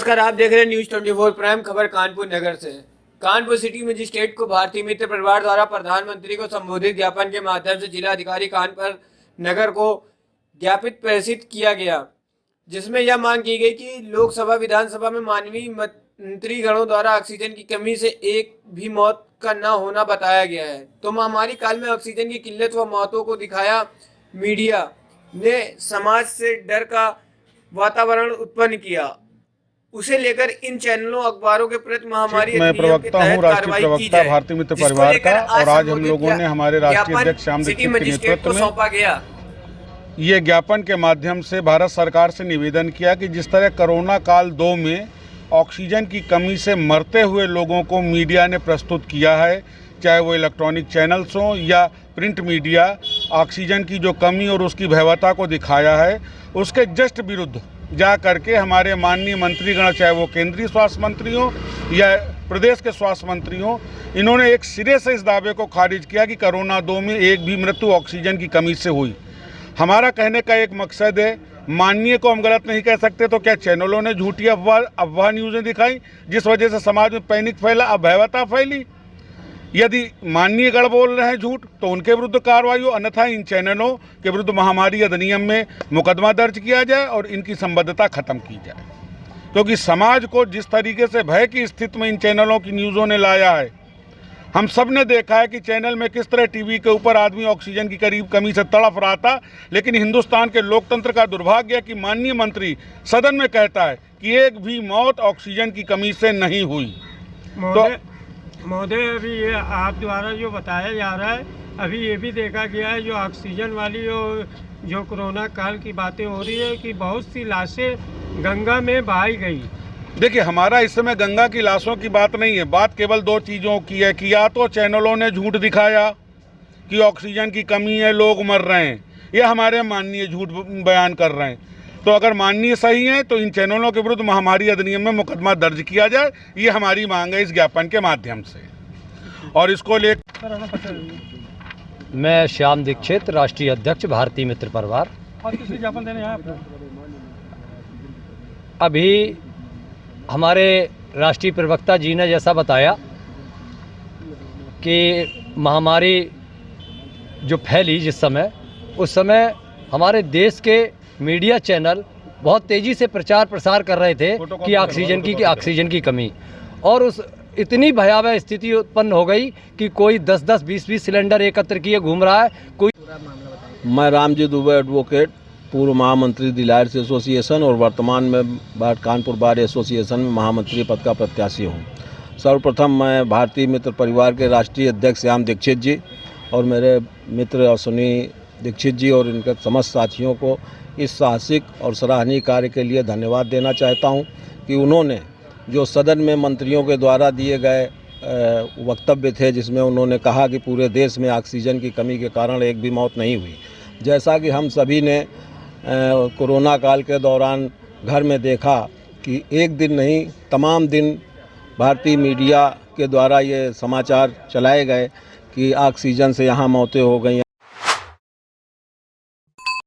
नमस्कार, आप देख रहे हैं न्यूज 24 प्राइम। खबर कानपुर नगर से। कानपुर सिटी मजिस्ट्रेट को भारतीय मित्र परिवार द्वारा प्रधानमंत्री को संबोधित ज्ञापन के माध्यम से जिला अधिकारी कानपुर नगर को ज्ञापित प्रेषित किया गया, जिसमें यह मांग की गई कि लोकसभा विधानसभा में माननीय मंत्रीगणों द्वारा ऑक्सीजन की कमी से एक भी मौत का न होना बताया गया है। तो महामारी काल में ऑक्सीजन की किल्लत व मौतों को दिखाया मीडिया ने समाज से डर का वातावरण उत्पन्न किया, उसे लेकर इन चैनलों अखबारों के प्रति महामारी मैं प्रवक्ता हूँ, राष्ट्रीय प्रवक्ता भारतीय मित्र परिवार का। और आज हम लोगों ने हमारे राष्ट्रीय अध्यक्ष श्याम दीक्षित के नेतृत्व में सौंपा गया। ये ज्ञापन के माध्यम से भारत सरकार से निवेदन किया कि जिस तरह कोरोना काल 2 में ऑक्सीजन की कमी से मरते हुए लोगों को मीडिया ने प्रस्तुत किया है, चाहे वो इलेक्ट्रॉनिक चैनल्स हों या प्रिंट मीडिया, ऑक्सीजन की जो कमी और उसकी भयावहता को दिखाया है, उसके जस्ट विरुद्ध जा करके हमारे माननीय मंत्रीगण, चाहे वो केंद्रीय स्वास्थ्य मंत्री हो या प्रदेश के स्वास्थ्य मंत्री हो, इन्होंने एक सिरे से इस दावे को खारिज किया कि कोरोना 2 में एक भी मृत्यु ऑक्सीजन की कमी से हुई। हमारा कहने का एक मकसद है, माननीय को हम गलत नहीं कह सकते, तो क्या चैनलों ने झूठी अफवाह न्यूज़ें दिखाई जिस वजह से समाज में पैनिक फैला, भयावहता फैली? यदि माननीय गढ़ बोल रहे हैं झूठ तो उनके विरुद्ध कार्रवाई हो, अन्यथा इन चैनलों के विरुद्ध महामारी अधिनियम में मुकदमा दर्ज किया जाए और इनकी संबद्धता खत्म की जाए। क्योंकि समाज को जिस तरीके से भय की स्थिति में इन चैनलों की न्यूज़ों ने लाया है, हम सब ने देखा है कि चैनल में किस तरह टीवी के ऊपर आदमी ऑक्सीजन की करीब कमी से तड़फ रहा था। लेकिन हिंदुस्तान के लोकतंत्र का दुर्भाग्य है कि माननीय मंत्री सदन में कहता है कि एक भी मौत ऑक्सीजन की कमी से नहीं हुई। तो महोदय, अभी ये आप द्वारा जो बताया जा रहा है, अभी ये भी देखा गया है जो ऑक्सीजन वाली जो कोरोना काल की बातें हो रही है कि बहुत सी लाशें गंगा में बहाई गई। देखिए, हमारा इस समय गंगा की लाशों की बात नहीं है, बात केवल 2 चीज़ों की है कि या तो चैनलों ने झूठ दिखाया कि ऑक्सीजन की कमी है, लोग मर रहे हैं, या हमारे माननीय झूठ बयान कर रहे हैं। तो अगर माननीय सही है तो इन चैनलों के विरुद्ध महामारी अधिनियम में मुकदमा दर्ज किया जाए, ये हमारी मांग है इस ज्ञापन के माध्यम से। और इसको लेकर मैं श्याम दीक्षित, राष्ट्रीय अध्यक्ष भारतीय मित्र परिवार। ज्ञापन देने आए अभी हमारे राष्ट्रीय प्रवक्ता जी ने जैसा बताया कि महामारी जो फैली जिस समय, उस समय हमारे देश के मीडिया चैनल बहुत तेज़ी से प्रचार प्रसार कर रहे थे कि ऑक्सीजन की कमी, और उस इतनी भयावह स्थिति उत्पन्न हो गई कि कोई 10-10, 20-20 सिलेंडर एकत्र किए घूम रहा है। कोई मैं रामजी दुबे एडवोकेट, पूर्व महामंत्री दिलायर्स एसोसिएशन और वर्तमान में कानपुर बार एसोसिएशन में महामंत्री पद का प्रत्याशी हूँ। सर्वप्रथम मैं भारतीय मित्र परिवार के राष्ट्रीय अध्यक्ष श्याम दीक्षित जी और मेरे मित्र अश्विनी दीक्षित जी और इनके समस्त साथियों को इस साहसिक और सराहनीय कार्य के लिए धन्यवाद देना चाहता हूं कि उन्होंने जो सदन में मंत्रियों के द्वारा दिए गए वक्तव्य थे, जिसमें उन्होंने कहा कि पूरे देश में ऑक्सीजन की कमी के कारण एक भी मौत नहीं हुई। जैसा कि हम सभी ने कोरोना काल के दौरान घर में देखा कि एक दिन नहीं, तमाम दिन भारतीय मीडिया के द्वारा ये समाचार चलाए गए कि ऑक्सीजन से यहाँ मौतें हो गई।